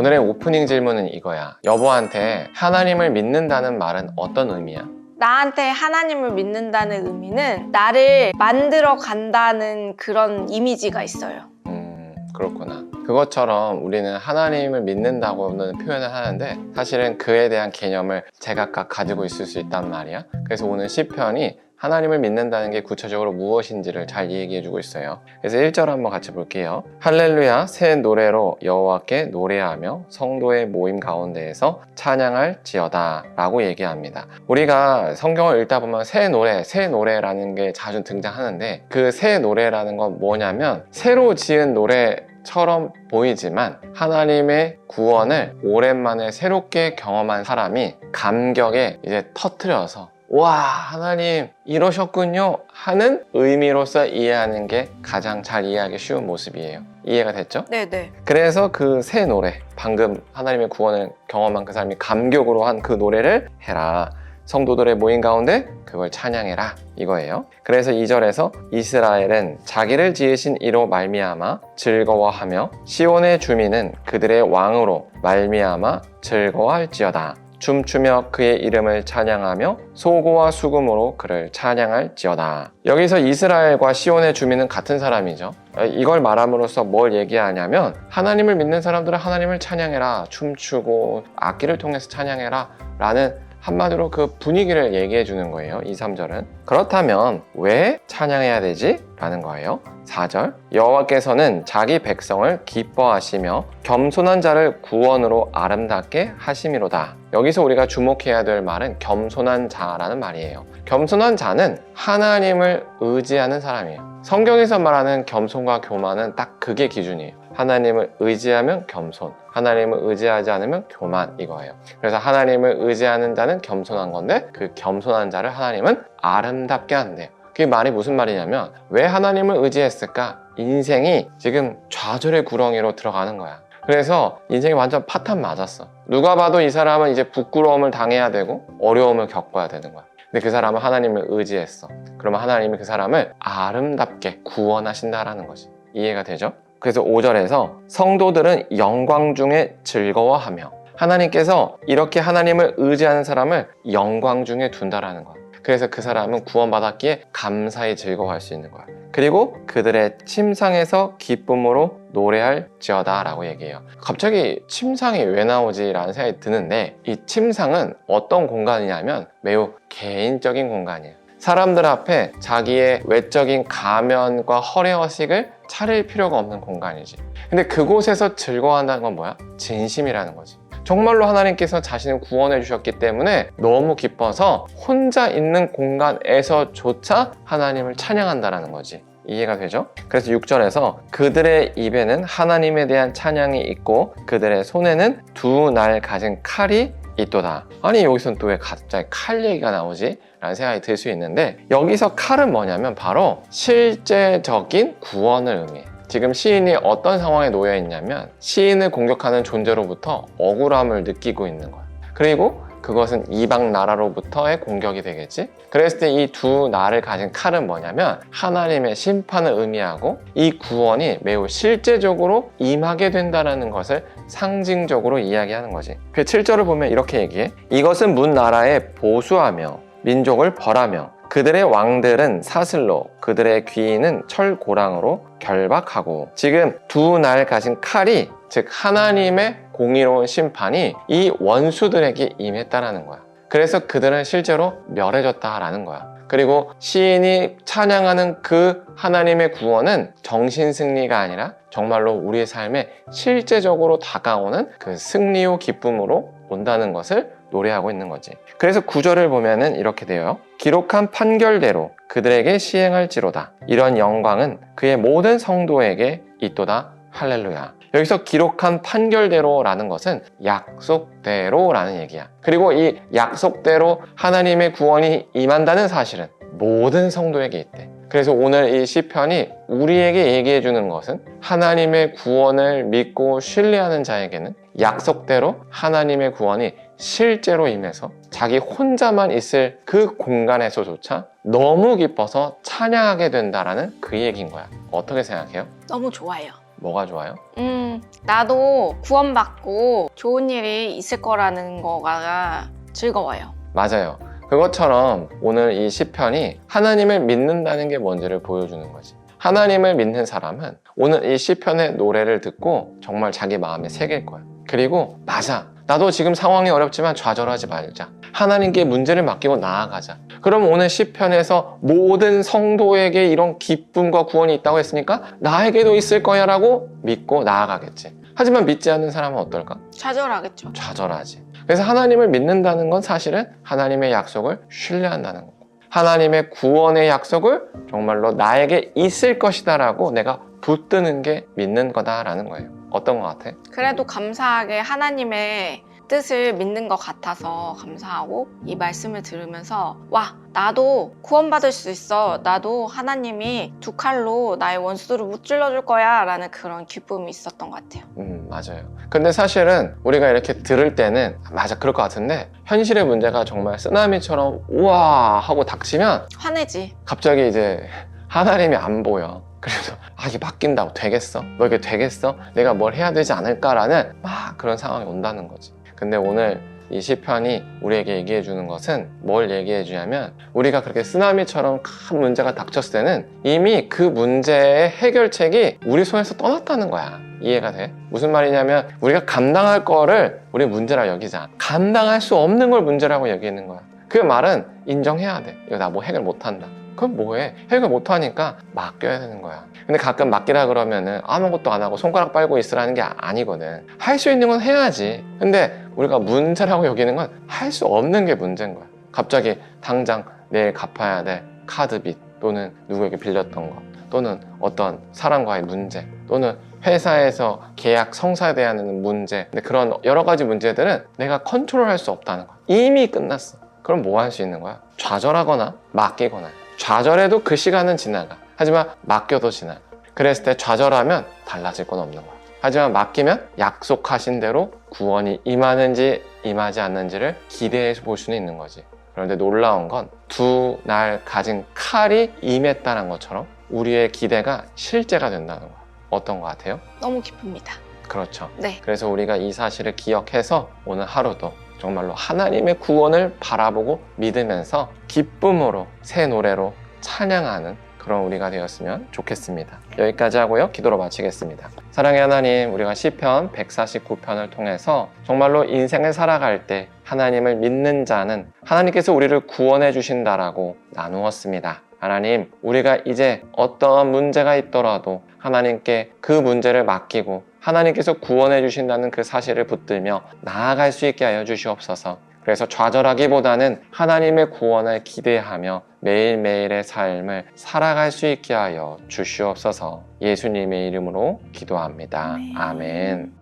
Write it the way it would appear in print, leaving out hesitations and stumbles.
오늘의 오프닝 질문은 이거야. 여보한테 하나님을 믿는다는 말은 어떤 의미야? 나한테 하나님을 믿는다는 의미는 나를 만들어 간다는 그런 이미지가 있어요. 그렇구나. 그것처럼 우리는 하나님을 믿는다고는 표현을 하는데 사실은 그에 대한 개념을 제각각 가지고 있을 수 있단 말이야. 그래서 오늘 시편이 하나님을 믿는다는 게 구체적으로 무엇인지를 잘 얘기해주고 있어요. 그래서 1절 한번 같이 볼게요. 할렐루야, 새 노래로 여호와께 노래하며 성도의 모임 가운데에서 찬양할지어다 라고 얘기합니다. 우리가 성경을 읽다 보면 새 노래라는 게 자주 등장하는데 그 새 노래라는 건 뭐냐면 새로 지은 노래처럼 보이지만 하나님의 구원을 오랜만에 새롭게 경험한 사람이 감격에 이제 터뜨려서 와, 하나님 이러셨군요 하는 의미로서 이해하는 게 가장 잘 이해하기 쉬운 모습이에요. 이해가 됐죠? 네네. 그래서 그 새 노래, 방금 하나님의 구원을 경험한 그 사람이 감격으로 한 그 노래를 해라. 성도들의 모임 가운데 그걸 찬양해라 이거예요. 그래서 2절에서 이스라엘은 자기를 지으신 이로 말미암아 즐거워하며 시온의 주민은 그들의 왕으로 말미암아 즐거워할지어다. 춤추며 그의 이름을 찬양하며 소고와 수금으로 그를 찬양할지어다. 여기서 이스라엘과 시온의 주민은 같은 사람이죠. 이걸 말함으로써 뭘 얘기하냐면 하나님을 믿는 사람들은 하나님을 찬양해라, 춤추고 악기를 통해서 찬양해라 라는 한마디로 그 분위기를 얘기해 주는 거예요. 2, 3절은. 그렇다면 왜 찬양해야 되지? 라는 거예요. 4절 여호와께서는 자기 백성을 기뻐하시며 겸손한 자를 구원으로 아름답게 하심이로다. 여기서 우리가 주목해야 될 말은 겸손한 자라는 말이에요. 겸손한 자는 하나님을 의지하는 사람이에요. 성경에서 말하는 겸손과 교만은 딱 그게 기준이에요. 하나님을 의지하면 겸손, 하나님을 의지하지 않으면 교만 이거예요. 그래서 하나님을 의지하는 자는 겸손한 건데 그 겸손한 자를 하나님은 아름답게 한대요. 그게 말이 무슨 말이냐면 왜 하나님을 의지했을까? 인생이 지금 좌절의 구렁이로 들어가는 거야. 그래서 인생이 완전 파탄 맞았어. 누가 봐도 이 사람은 이제 부끄러움을 당해야 되고 어려움을 겪어야 되는 거야. 근데 그 사람은 하나님을 의지했어. 그러면 하나님이 그 사람을 아름답게 구원하신다라는 거지. 이해가 되죠? 그래서 5절에서 성도들은 영광 중에 즐거워하며 하나님께서 이렇게 하나님을 의지하는 사람을 영광 중에 둔다라는 거야. 그래서 그 사람은 구원받았기에 감사히 즐거워할 수 있는 거야. 그리고 그들의 침상에서 기쁨으로 노래할지어다 라고 얘기해요. 갑자기 침상이 왜 나오지? 라는 생각이 드는데 이 침상은 어떤 공간이냐면 매우 개인적인 공간이에요. 사람들 앞에 자기의 외적인 가면과 허례허식을 차릴 필요가 없는 공간이지. 근데 그곳에서 즐거워한다는 건 뭐야? 진심이라는 거지. 정말로 하나님께서 자신을 구원해 주셨기 때문에 너무 기뻐서 혼자 있는 공간에서조차 하나님을 찬양한다는 거지. 이해가 되죠? 그래서 6절에서 그들의 입에는 하나님에 대한 찬양이 있고 그들의 손에는 두 날 가진 칼이 있도다. 아니 여기서는 또 왜 갑자기 칼 얘기가 나오지? 라는 생각이 들 수 있는데 여기서 칼은 뭐냐면 바로 실제적인 구원을 의미해. 지금 시인이 어떤 상황에 놓여 있냐면 시인을 공격하는 존재로부터 억울함을 느끼고 있는 거야. 그리고 그것은 이방 나라로부터의 공격이 되겠지? 그랬을 때 이 두 날을 가진 칼은 뭐냐면 하나님의 심판을 의미하고 이 구원이 매우 실제적으로 임하게 된다는 것을 상징적으로 이야기하는 거지. 그 7절을 보면 이렇게 얘기해. 이것은 문 나라에 보수하며 민족을 벌하며 그들의 왕들은 사슬로 그들의 귀인은 철고랑으로 결박하고. 지금 두 날 가진 칼이 즉 하나님의 공의로운 심판이 이 원수들에게 임했다라는 거야. 그래서 그들은 실제로 멸해졌다라는 거야. 그리고 시인이 찬양하는 그 하나님의 구원은 정신 승리가 아니라 정말로 우리의 삶에 실제적으로 다가오는 그 승리요 기쁨으로 온다는 것을 노래하고 있는 거지. 그래서 9절을 보면은 이렇게 돼요. 기록한 판결대로 그들에게 시행할지로다. 이런 영광은 그의 모든 성도에게 있도다. 할렐루야. 여기서 기록한 판결대로라는 것은 약속대로라는 얘기야. 그리고 이 약속대로 하나님의 구원이 임한다는 사실은 모든 성도에게 있대. 그래서 오늘 이 시편이 우리에게 얘기해 주는 것은 하나님의 구원을 믿고 신뢰하는 자에게는 약속대로 하나님의 구원이 실제로 임해서 자기 혼자만 있을 그 공간에서조차 너무 기뻐서 찬양하게 된다라는 그 얘기인 거야. 어떻게 생각해요? 너무 좋아요. 뭐가 좋아요? 나도 구원받고 좋은 일이 있을 거라는 거가 즐거워요. 맞아요. 그것처럼 오늘 이 시편이 하나님을 믿는다는 게 뭔지를 보여주는 거지. 하나님을 믿는 사람은 오늘 이 시편의 노래를 듣고 정말 자기 마음에 새길 거야. 그리고 맞아. 나도 지금 상황이 어렵지만 좌절하지 말자. 하나님께 문제를 맡기고 나아가자. 그럼 오늘 시편에서 모든 성도에게 이런 기쁨과 구원이 있다고 했으니까 나에게도 있을 거야 라고 믿고 나아가겠지. 하지만 믿지 않는 사람은 어떨까? 좌절하겠죠. 좌절하지. 그래서 하나님을 믿는다는 건 사실은 하나님의 약속을 신뢰한다는 거고, 하나님의 구원의 약속을 정말로 나에게 있을 것이다 라고 내가 붙드는 게 믿는 거다라는 거예요. 어떤 것 같아? 그래도 감사하게 하나님의 뜻을 믿는 것 같아서 감사하고, 이 말씀을 들으면서 와, 나도 구원받을 수 있어. 나도 하나님이 두 칼로 나의 원수들을 무찔러 줄 거야 라는 그런 기쁨이 있었던 것 같아요. 맞아요. 근데 사실은 우리가 이렇게 들을 때는 맞아, 그럴 것 같은데 현실의 문제가 정말 쓰나미처럼 우와 하고 닥치면 화내지. 갑자기 이제 하나님이 안 보여. 그래서 이게 맡긴다고 되겠어? 너 이게 되겠어? 내가 뭘 해야 되지 않을까라는 막 그런 상황이 온다는 거지. 근데 오늘 이 시편이 우리에게 얘기해 주는 것은 뭘 얘기해 주냐면, 우리가 그렇게 쓰나미처럼 큰 문제가 닥쳤을 때는 이미 그 문제의 해결책이 우리 손에서 떠났다는 거야. 이해가 돼? 무슨 말이냐면 우리가 감당할 거를 우리 문제라 여기자. 감당할 수 없는 걸 문제라고 여기는 거야. 그 말은 인정해야 돼. 이거 나 뭐 해결 못한다. 그럼 뭐해? 해결 못하니까 맡겨야 되는 거야. 근데 가끔 맡기라 그러면은 아무것도 안 하고 손가락 빨고 있으라는 게 아니거든. 할 수 있는 건 해야지. 근데 우리가 문제라고 여기는 건 할 수 없는 게 문제인 거야. 갑자기 당장 내일 갚아야 될 카드빚, 또는 누구에게 빌렸던 거, 또는 어떤 사람과의 문제, 또는 회사에서 계약 성사돼야 하는 문제. 근데 그런 여러 가지 문제들은 내가 컨트롤할 수 없다는 거야. 이미 끝났어. 그럼 뭐 할 수 있는 거야? 좌절하거나 맡기거나. 좌절해도 그 시간은 지나가. 하지만 맡겨도 지나가. 그랬을 때 좌절하면 달라질 건 없는 거야. 하지만 맡기면 약속하신 대로 구원이 임하는지 임하지 않는지를 기대해 볼 수는 있는 거지. 그런데 놀라운 건 두 날 가진 칼이 임했다는 것처럼 우리의 기대가 실제가 된다는 거야. 어떤 것 같아요? 너무 기쁩니다. 그렇죠. 네. 그래서 우리가 이 사실을 기억해서 오늘 하루도 정말로 하나님의 구원을 바라보고 믿으면서 기쁨으로 새 노래로 찬양하는 그런 우리가 되었으면 좋겠습니다. 여기까지 하고요. 기도로 마치겠습니다. 사랑의 하나님, 우리가 시편 149편을 통해서 정말로 인생을 살아갈 때 하나님을 믿는 자는 하나님께서 우리를 구원해 주신다라고 나누었습니다. 하나님, 우리가 이제 어떠한 문제가 있더라도 하나님께 그 문제를 맡기고 하나님께서 구원해 주신다는 그 사실을 붙들며 나아갈 수 있게 하여 주시옵소서. 그래서 좌절하기보다는 하나님의 구원을 기대하며 매일매일의 삶을 살아갈 수 있게 하여 주시옵소서. 예수님의 이름으로 기도합니다. 아멘.